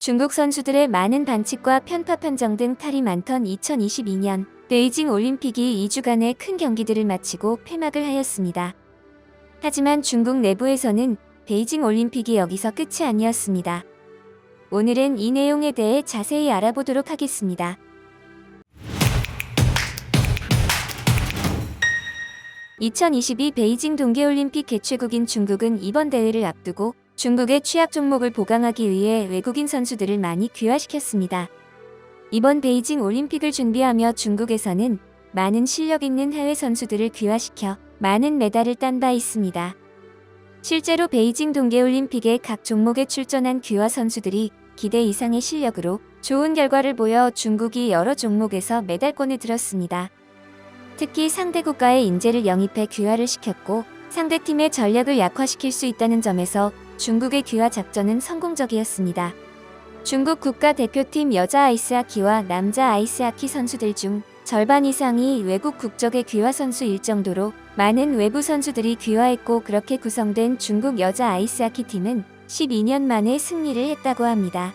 중국 선수들의 많은 반칙과 편파 판정 등 탈이 많던 2022년 베이징 올림픽이 2주간의 큰 경기들을 마치고 폐막을 하였습니다. 하지만 중국 내부에서는 베이징 올림픽이 여기서 끝이 아니었습니다. 오늘은 이 내용에 대해 자세히 알아보도록 하겠습니다. 2022 베이징 동계올림픽 개최국인 중국은 이번 대회를 앞두고 중국의 취약 종목을 보강하기 위해 외국인 선수들을 많이 귀화시켰습니다. 이번 베이징 올림픽을 준비하며 중국에서는 많은 실력 있는 해외 선수들을 귀화시켜 많은 메달을 딴 바 있습니다. 실제로 베이징 동계올림픽에 각 종목에 출전한 귀화 선수들이 기대 이상의 실력으로 좋은 결과를 보여 중국이 여러 종목에서 메달권을 들었습니다. 특히 상대 국가의 인재를 영입해 귀화를 시켰고 상대팀의 전력을 약화시킬 수 있다는 점에서 중국의 귀화 작전은 성공적이었습니다. 중국 국가대표팀 여자 아이스하키와 남자 아이스하키 선수들 중 절반 이상이 외국 국적의 귀화 선수일 정도로 많은 외부 선수들이 귀화했고, 그렇게 구성된 중국 여자 아이스하키 팀은 12년 만에 승리를 했다고 합니다.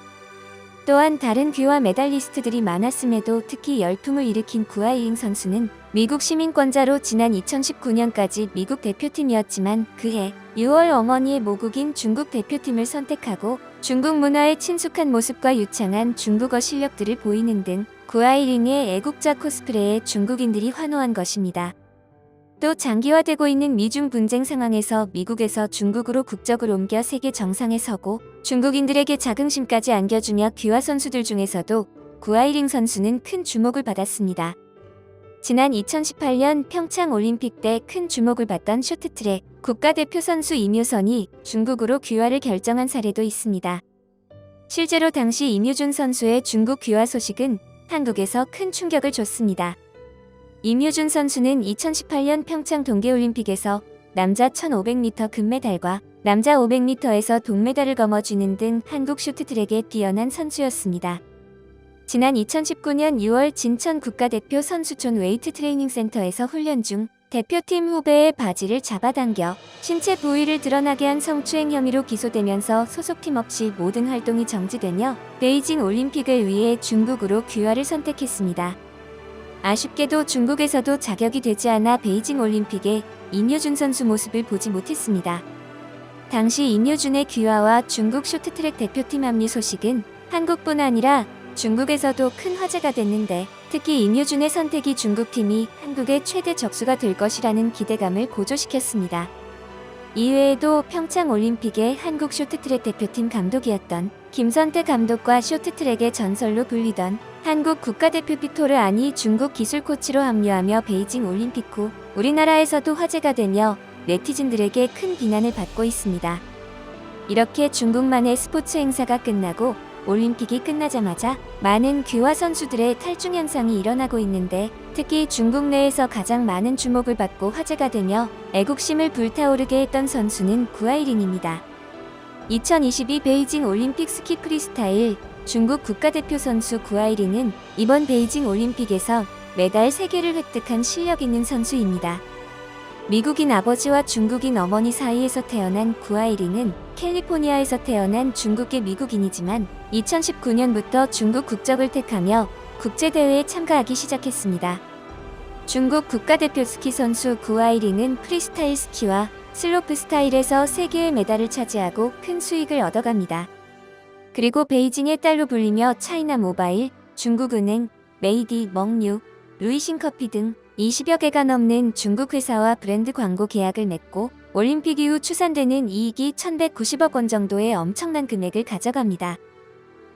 또한 다른 귀화 메달리스트들이 많았음에도 특히 열풍을 일으킨 구아이링 선수는 미국 시민권자로 지난 2019년까지 미국 대표팀이었지만 그해 6월 어머니의 모국인 중국 대표팀을 선택하고 중국 문화에 친숙한 모습과 유창한 중국어 실력들을 보이는 등 구아이링의 애국자 코스프레에 중국인들이 환호한 것입니다. 또 장기화되고 있는 미중 분쟁 상황에서 미국에서 중국으로 국적을 옮겨 세계 정상에 서고 중국인들에게 자긍심까지 안겨주며 귀화 선수들 중에서도 구아이링 선수는 큰 주목을 받았습니다. 지난 2018년 평창 올림픽 때 큰 주목을 받던 쇼트트랙 국가대표 선수 임효선이 중국으로 귀화를 결정한 사례도 있습니다. 실제로 당시 임유준 선수의 중국 귀화 소식은 한국에서 큰 충격을 줬습니다. 임유준 선수는 2018년 평창 동계올림픽에서 남자 1500m 금메달과 남자 500m에서 동메달을 거머쥐는 등 한국 쇼트트랙에 뛰어난 선수였습니다. 지난 2019년 6월 진천 국가대표 선수촌 웨이트 트레이닝 센터에서 훈련 중 대표팀 후배의 바지를 잡아당겨 신체 부위를 드러나게 한 성추행 혐의로 기소되면서 소속팀 없이 모든 활동이 정지되며 베이징 올림픽을 위해 중국으로 귀화를 선택했습니다. 아쉽게도 중국에서도 자격이 되지 않아 베이징 올림픽에 임효준 선수 모습을 보지 못했습니다. 당시 임효준의 귀화와 중국 쇼트트랙 대표팀 합류 소식은 한국뿐 아니라 중국에서도 큰 화제가 됐는데, 특히 임효준의 선택이 중국팀이 한국의 최대 적수가 될 것이라는 기대감을 고조시켰습니다. 이외에도 평창 올림픽의 한국 쇼트트랙 대표팀 감독이었던 김선태 감독과 쇼트트랙의 전설로 불리던 한국 국가대표 피토르 안이 중국 기술 코치로 합류하며 베이징 올림픽 후 우리나라에서도 화제가 되며 네티즌들에게 큰 비난을 받고 있습니다. 이렇게 중국만의 스포츠 행사가 끝나고 올림픽이 끝나자마자 많은 귀화 선수들의 탈중 현상이 일어나고 있는데, 특히 중국 내에서 가장 많은 주목을 받고 화제가 되며 애국심을 불타오르게 했던 선수는 구아이링입니다. 2022 베이징 올림픽 스키 프리스타일 중국 국가대표 선수 구아이링은 이번 베이징 올림픽에서 메달 3개를 획득한 실력 있는 선수입니다. 미국인 아버지와 중국인 어머니 사이에서 태어난 구아이링은 캘리포니아에서 태어난 중국계 미국인이지만 2019년부터 중국 국적을 택하며 국제대회에 참가하기 시작했습니다. 중국 국가대표 스키 선수 구아이링은 프리스타일 스키와 슬로프 스타일에서 3개의 메달을 차지하고 큰 수익을 얻어갑니다. 그리고 베이징의 딸로 불리며 차이나 모바일, 중국은행, 메이디, 멍류, 루이싱커피 등 20여 개가 넘는 중국 회사와 브랜드 광고 계약을 맺고 올림픽 이후 추산되는 이익이 1190억 원 정도의 엄청난 금액을 가져갑니다.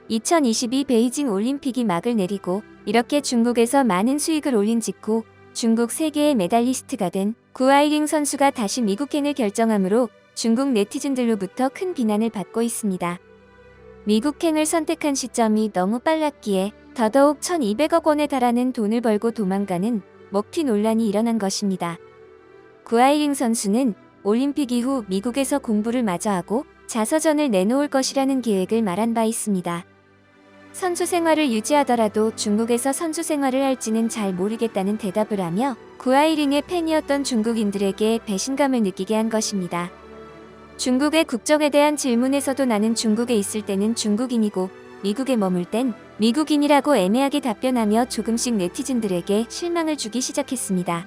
2022 베이징 올림픽이 막을 내리고 이렇게 중국에서 많은 수익을 올린 직후 중국 세계의 메달리스트가 된 구아이링 선수가 다시 미국행을 결정하므로 중국 네티즌들로부터 큰 비난을 받고 있습니다. 미국행을 선택한 시점이 너무 빨랐기에 더더욱 1200억 원에 달하는 돈을 벌고 도망가는 먹튀 논란이 일어난 것입니다. 구아이링 선수는 올림픽 이후 미국에서 공부를 마저 하고 자서전을 내놓을 것이라는 계획을 말한 바 있습니다. 선수 생활을 유지하더라도 중국에서 선수 생활을 할지는 잘 모르겠다는 대답을 하며 구아이링의 팬이었던 중국인들에게 배신감을 느끼게 한 것입니다. 중국의 국적에 대한 질문에서도 나는 중국에 있을 때는 중국인이고 미국에 머물 땐 미국인이라고 애매하게 답변하며 조금씩 네티즌들에게 실망을 주기 시작했습니다.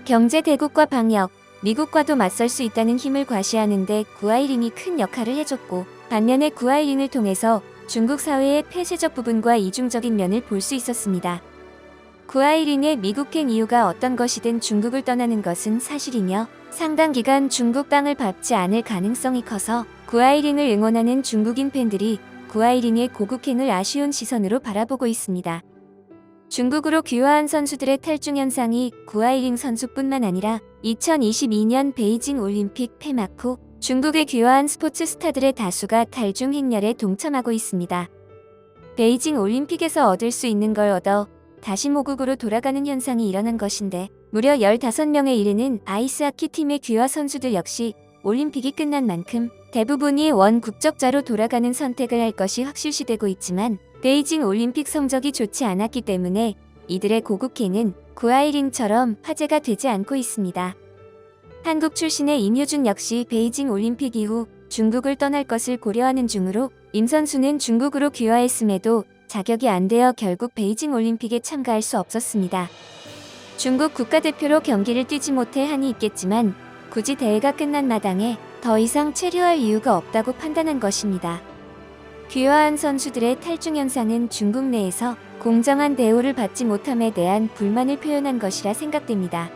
경제 대국과 방역, 미국과도 맞설 수 있다는 힘을 과시하는데 구아이링이 큰 역할을 해줬고, 반면에 구아이링을 통해서 중국 사회의 폐쇄적 부분과 이중적인 면을 볼 수 있었습니다. 구아이링의 미국행 이유가 어떤 것이든 중국을 떠나는 것은 사실이며 상당 기간 중국 땅을 밟지 않을 가능성이 커서 구아이링을 응원하는 중국인 팬들이 구아이링의 고국행을 아쉬운 시선으로 바라보고 있습니다. 중국으로 귀화한 선수들의 탈중 현상이 구아이링 선수뿐만 아니라 2022년 베이징 올림픽 폐막 후 중국에 귀화한 스포츠 스타들의 다수가 탈중 행렬에 동참하고 있습니다. 베이징 올림픽에서 얻을 수 있는 걸 얻어 다시 모국으로 돌아가는 현상이 일어난 것인데, 무려 15명에 이르는 아이스하키 팀의 귀화 선수들 역시 올림픽이 끝난 만큼 대부분이 원국적자로 돌아가는 선택을 할 것이 확실시되고 있지만, 베이징 올림픽 성적이 좋지 않았기 때문에 이들의 고국행은 구아이링처럼 화제가 되지 않고 있습니다. 한국 출신의 임효준 역시 베이징 올림픽 이후 중국을 떠날 것을 고려하는 중으로 임 선수는 중국으로 귀화했음에도 자격이 안 되어 결국 베이징 올림픽에 참가할 수 없었습니다. 중국 국가대표로 경기를 뛰지 못해 한이 있겠지만 굳이 대회가 끝난 마당에 더 이상 체류할 이유가 없다고 판단한 것입니다. 귀화한 선수들의 탈중 현상은 중국 내에서 공정한 대우를 받지 못함에 대한 불만을 표현한 것이라 생각됩니다.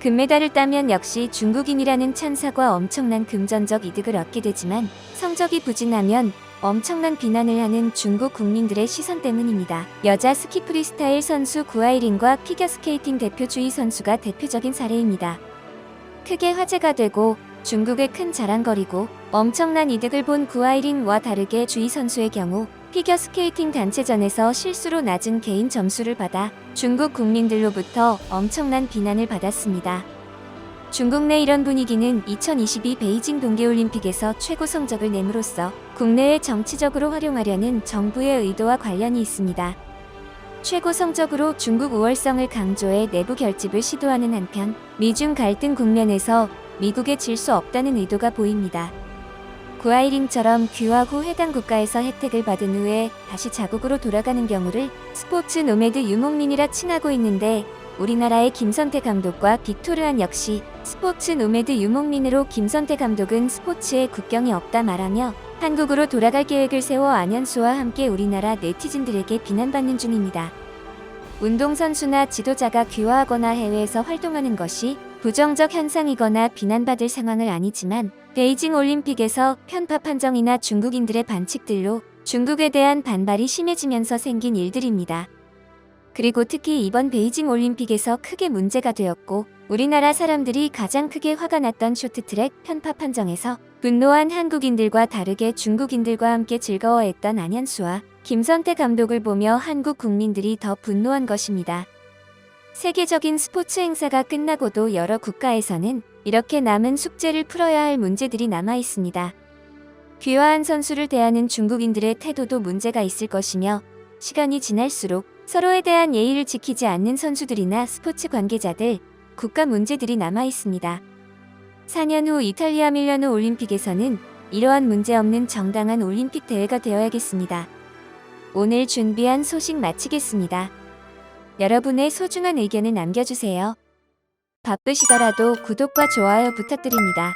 금메달을 따면 역시 중국인이라는 찬사과 엄청난 금전적 이득을 얻게 되지만, 성적이 부진하면 엄청난 비난을 하는 중국 국민들의 시선 때문입니다. 여자 스키 프리스타일 선수 구아이링과 피겨스케이팅 대표 주희 선수가 대표적인 사례입니다. 크게 화제가 되고 중국의 큰 자랑거리고 엄청난 이득을 본 구아이링과 다르게 주희 선수의 경우 피겨스케이팅 단체전에서 실수로 낮은 개인 점수를 받아 중국 국민들로부터 엄청난 비난을 받았습니다. 중국 내 이런 분위기는 2022 베이징 동계올림픽에서 최고 성적을 내므로써 국내에 정치적으로 활용하려는 정부의 의도와 관련이 있습니다. 최고 성적으로 중국 우월성을 강조해 내부 결집을 시도하는 한편, 미중 갈등 국면에서 미국에 질 수 없다는 의도가 보입니다. 구아이링처럼 귀화 후 해당 국가에서 혜택을 받은 후에 다시 자국으로 돌아가는 경우를 스포츠 노매드 유목민이라 칭하고 있는데, 우리나라의 김선태 감독과 빅토르안 역시 스포츠 노매드 유목민으로 김선태 감독은 스포츠에 국경이 없다 말하며 한국으로 돌아갈 계획을 세워 안현수와 함께 우리나라 네티즌들에게 비난받는 중입니다. 운동선수나 지도자가 귀화하거나 해외에서 활동하는 것이 부정적 현상이거나 비난받을 상황은 아니지만, 베이징 올림픽에서 편파 판정이나 중국인들의 반칙들로 중국에 대한 반발이 심해지면서 생긴 일들입니다. 그리고 특히 이번 베이징 올림픽에서 크게 문제가 되었고 우리나라 사람들이 가장 크게 화가 났던 쇼트트랙 편파 판정에서 분노한 한국인들과 다르게 중국인들과 함께 즐거워했던 안현수와 김선태 감독을 보며 한국 국민들이 더 분노한 것입니다. 세계적인 스포츠 행사가 끝나고도 여러 국가에서는 이렇게 남은 숙제를 풀어야 할 문제들이 남아 있습니다. 귀화한 선수를 대하는 중국인들의 태도도 문제가 있을 것이며, 시간이 지날수록 서로에 대한 예의를 지키지 않는 선수들이나 스포츠 관계자들, 국가 문제들이 남아 있습니다. 4년 후 이탈리아 밀라노 올림픽에서는 이러한 문제없는 정당한 올림픽 대회가 되어야겠습니다. 오늘 준비한 소식 마치겠습니다. 여러분의 소중한 의견을 남겨주세요. 바쁘시더라도 구독과 좋아요 부탁드립니다.